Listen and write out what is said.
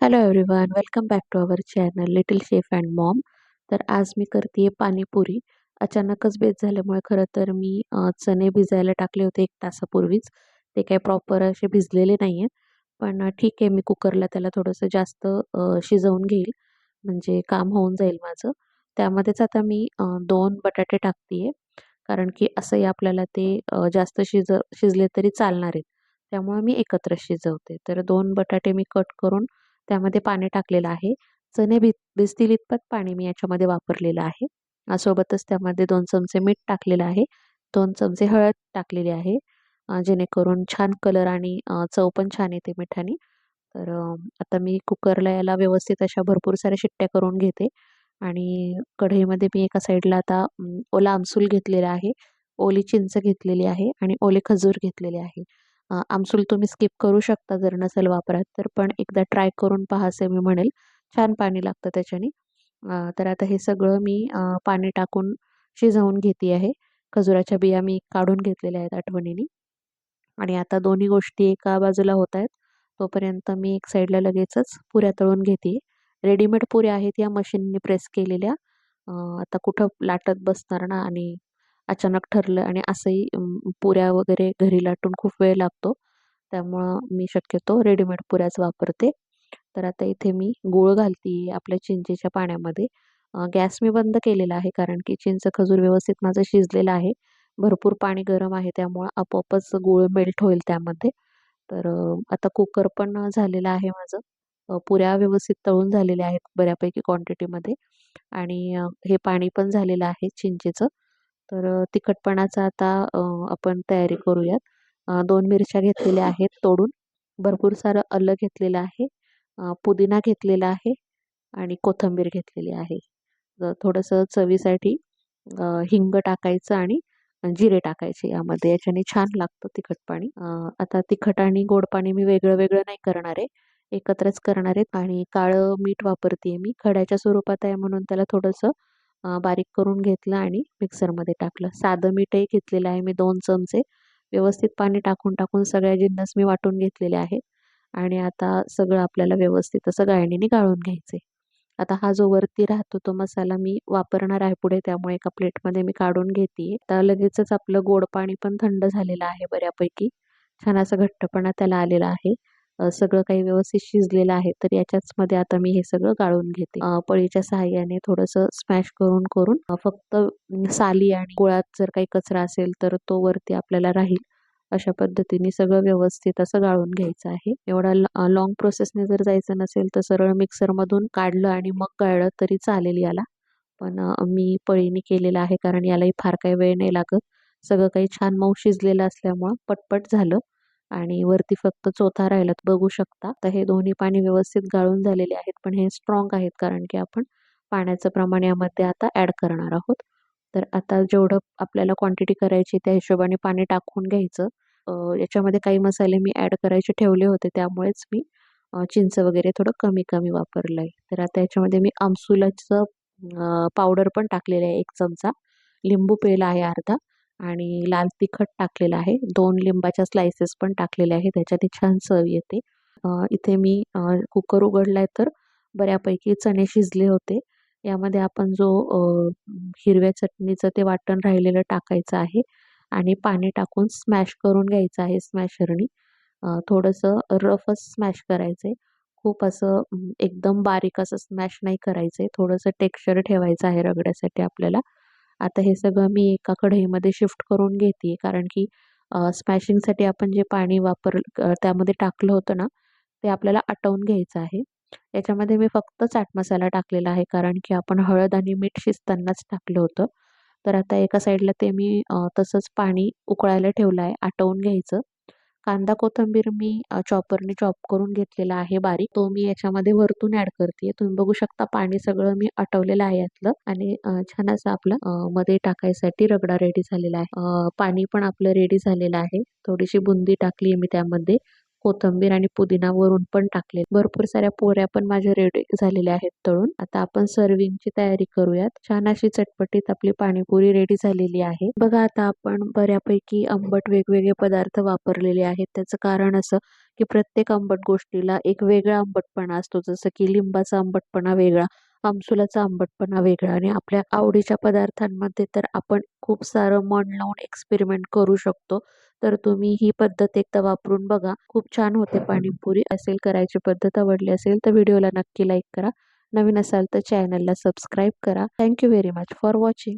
Hello everyone, welcome back to our channel little chef and mom. तर आज मी करते पाणीपुरी. अचानकच बेत झाल्यामुळे खरं तर मी चणे भिजायला टाकले होते 1 तासापूर्वीच. ते काही प्रॉपर असे भिजलेले नाही आहेत. पण ठीक आहे, मी कुकरला त्याला थोडंसं जास्त शिजवून घेईल, म्हणजे काम होऊन जाईल माझं. त्यामध्येच आता मी 2 बटाटे टाकते आहे, कारण की असंही आपल्याला ते जास्त शिजले तरी चालणार आहेत. त्यामुळे मी एकत्र शिजवते. तर 2 बटाटे मी कट करून त्यामध्ये पाणी टाकलेलं आहे. चणे भिजतील इतपत पाणी मी याच्यामध्ये वापरलेलं आहे. सोबतच त्यामध्ये 2 चमचे मीठ टाकलेलं आहे. 2 चमचे हळद टाकलेली आहे. जेणेकरून छान कलर आणि चव पण छान येते मिठानी. तर आता मी कुकरला याला व्यवस्थित अशा भरपूर साऱ्या शिट्ट्या करून घेते आणि कढईमध्ये मी एका साईडला आता ओला आमसूल घेतलेला आहे, ओली चिंच घेतलेली आहे आणि ओले खजूर घेतलेले आहे. आमसूल तुम्ही स्किप करू शकता जर नसेल वापरात तर, पण एकदा ट्राय करून पहा असं मी म्हणेल. छान पाणी लागतं त्याच्याने. तर आता हे सगळं मी पाणी टाकून शिजवून घेते आहे. खजुराच्या बिया मी काढून घेतलेल्या आहेत आठवणीने. आणि आता दोन्ही गोष्टी एका बाजूला होत आहेत. तोपर्यंत मी एक साईडला लगेचच पुऱ्या तळून घेते. रेडीमेड पुऱ्या आहेत या मशीनने प्रेस केलेल्या. आता कुठं लाटत बसणार ना, आणि अचानक ठरलं आणि असंही पुऱ्या वगैरे घरी लाटून खूप वेळ लागतो. त्यामुळं मी शक्यतो रेडीमेड पुऱ्याच वापरते. तर आता इथे मी गूळ घालते आपल्या चिंचेच्या पाण्यामध्ये. गॅस मी बंद केलेला आहे, कारण की चिंच खजूर व्यवस्थित माझं शिजलेलं आहे. भरपूर पाणी गरम आहे, त्यामुळं आपोआपच गूळ मेल्ट होईल त्यामध्ये. तर आता कुकर पण झालेलं आहे माझं. पुऱ्या व्यवस्थित तळून झालेल्या आहेत बऱ्यापैकी क्वांटिटीमध्ये. आणि हे पाणी पण झालेलं आहे चिंचेचं. तर तिखटपणाचा आता आपण तयारी करूयात. 2 मिरच्या घेतलेल्या आहेत तोडून. भरपूर सारं आलं घेतलेलं आहे. पुदिना घेतलेला आहे आणि कोथिंबीर घेतलेली आहे. थोडंसं चवीसाठी हिंग टाकायचं आणि जिरे टाकायचे यामध्ये. याच्याने छान लागतं तिखट पाणी. आता तिखट आणि गोड पाणी मी वेगळं-वेगळं नाही करणार आहे. एकत्रच करणार आहे. आणि काळं मीठ वापरते मी. खड्याच्या स्वरूपात आहे म्हणून त्याला थोडंसं बारीक करून घेतलं आणि मिक्सरमध्ये टाकलं. साधं मीठही घेतलेलं आहे मी 2 चमचे. व्यवस्थित पाणी टाकून सगळ्या जिन्नस मी वाटून घेतलेले आहेत. आणि आता सगळं आपल्याला व्यवस्थित असं गाळणीने गाळून घ्यायचंय. आता हा जो वरती राहतो तो मसाला मी वापरणार आहे पुढे, त्यामुळे एका प्लेटमध्ये मी काढून घेते. आता लगेचच आपलं गोड पाणी पण थंड झालेलं आहे बऱ्यापैकी. छान असा घट्टपणा त्याला आलेला आहे. सगळं काही व्यवस्थित शिजलेलं आहे. तर याच्याच मध्ये आता मी हे सगळं गाळून घेते. पळीच्या सहाय्याने थोडंसं स्मॅश करून करून फक्त साली आणि गुळात जर काही कचरा असेल तर तो वरती आपल्याला राहील. अशा पद्धतीने सगळं व्यवस्थित असं गाळून घ्यायचं आहे. एवढा लाँग प्रोसेसने जर जायचं नसेल तर सरळ मिक्सरमधून काढलं आणि मग गाळलं तरी चालेल याला. पण मी पळीने केलेलं आहे, कारण यालाही फार काही वेळ नाही लागत. सगळं काही छान मऊ शिजलेलं असल्यामुळं पटपट झालं आणि वरती फक्त चोथा राहिला. बघू शकता. तर हे दोन्ही पाणी व्यवस्थित गाळून झालेले आहेत, पण हे स्ट्रॉंग आहेत कारण की आपण पाण्याचं प्रमाण यामध्ये आता ॲड करणार आहोत. तर आता जेवढं आपल्याला क्वांटिटी करायची त्या हिशोबाने पाणी टाकून घ्यायचं. याच्यामध्ये काही मसाले मी ॲड करायचे ठेवले होते, त्यामुळेच मी चिंच वगैरे थोडं कमी-कमी वापरलंय. तर आता याच्यामध्ये मी आमसुलाचं पावडर पण टाकलेलं आहे 1 चमचा. लिंबू पिळला आहे अर्धा आणि लाल तिखट टाकलेलं आहे. 2 लिंबाच्या स्लाइसेस पण टाकलेल्या आहेत. त्याच्याने छान चव येते. इथे मी कुकर उघडलाय तर बऱ्यापैकी चणे शिजले होते. यामध्ये आपण जो हिरव्या चटणीचं ते वाटण राहिलेलं टाकायचं आहे आणि पाणी टाकून स्मॅश करून घ्यायचं आहे स्मॅशरनी. थोडंसं रफच स्मॅश करायचंय. खूप असं एकदम बारीक असं स्मॅश नाही करायचंय. थोडंसं टेक्स्चर ठेवायचं आहे रगड्यासाठी आपल्याला. आता हे सगळं मी एका कढईमध्ये शिफ्ट करून घेते, कारण की स्मॅशिंगसाठी आपण जे पाणी त्यामध्ये टाकलं होतं ना, ते आपल्याला आटवून घ्यायचं आहे. याच्यामध्ये मी फक्त चाट मसाला टाकलेला आहे, कारण की आपण हळद आणि मीठ शिजतानाच टाकलं होतं. तर आता एका साईडला ते मी तसंच पाणी उकळायला ठेवलं आहे, आटवून घ्यायचं. कांदा कोथिंबीर मी चॉपरने चॉप करून घेतलेला आहे बारीक. तो मी याच्यामध्ये वरतून ॲड करते. तुम्ही बघू शकता पाणी सगळं मी आटवलेलं आहे यातलं. आणि छान असं आपलं मध्ये टाकायसाठी रगडा रेडी झालेला आहे. पाणी पण आपलं रेडी झालेलं आहे. थोडीशी बुंदी टाकली मी त्यामध्ये. कोथिंबीर आणि पुदिना वरून पण टाकले. भरपूर साऱ्या पोळ्या पण माझ्या रेडी झालेल्या आहेत तळून. आता आपण सर्विंगची तयारी करूयात. छान अशी चटपटीत आपली पाणीपुरी रेडी झालेली आहे. बघा आता आपण बऱ्यापैकी आंबट वेगवेगळे पदार्थ वापरलेले आहेत. त्याचं कारण असं की प्रत्येक आंबट गोष्टीला एक वेगळा आंबटपणा असतो. जसं की लिंबाचा आंबटपणा वेगळा, आमसुलाचा आंबटपणा वेगळा आणि आपल्या आवडीच्या पदार्थांमध्ये तर आपण खूप सारं मन लावून एक्सपेरिमेंट करू शकतो. तर तुम्ही ही पद्धत एकदा वापरून बघा. खूप छान होते पाणीपुरी. असेल करायची पद्धत आवडली असेल तर व्हिडिओला नक्की लाईक करा. नवीन असाल तर चॅनलला सबस्क्राईब करा. Thank you very much for watching.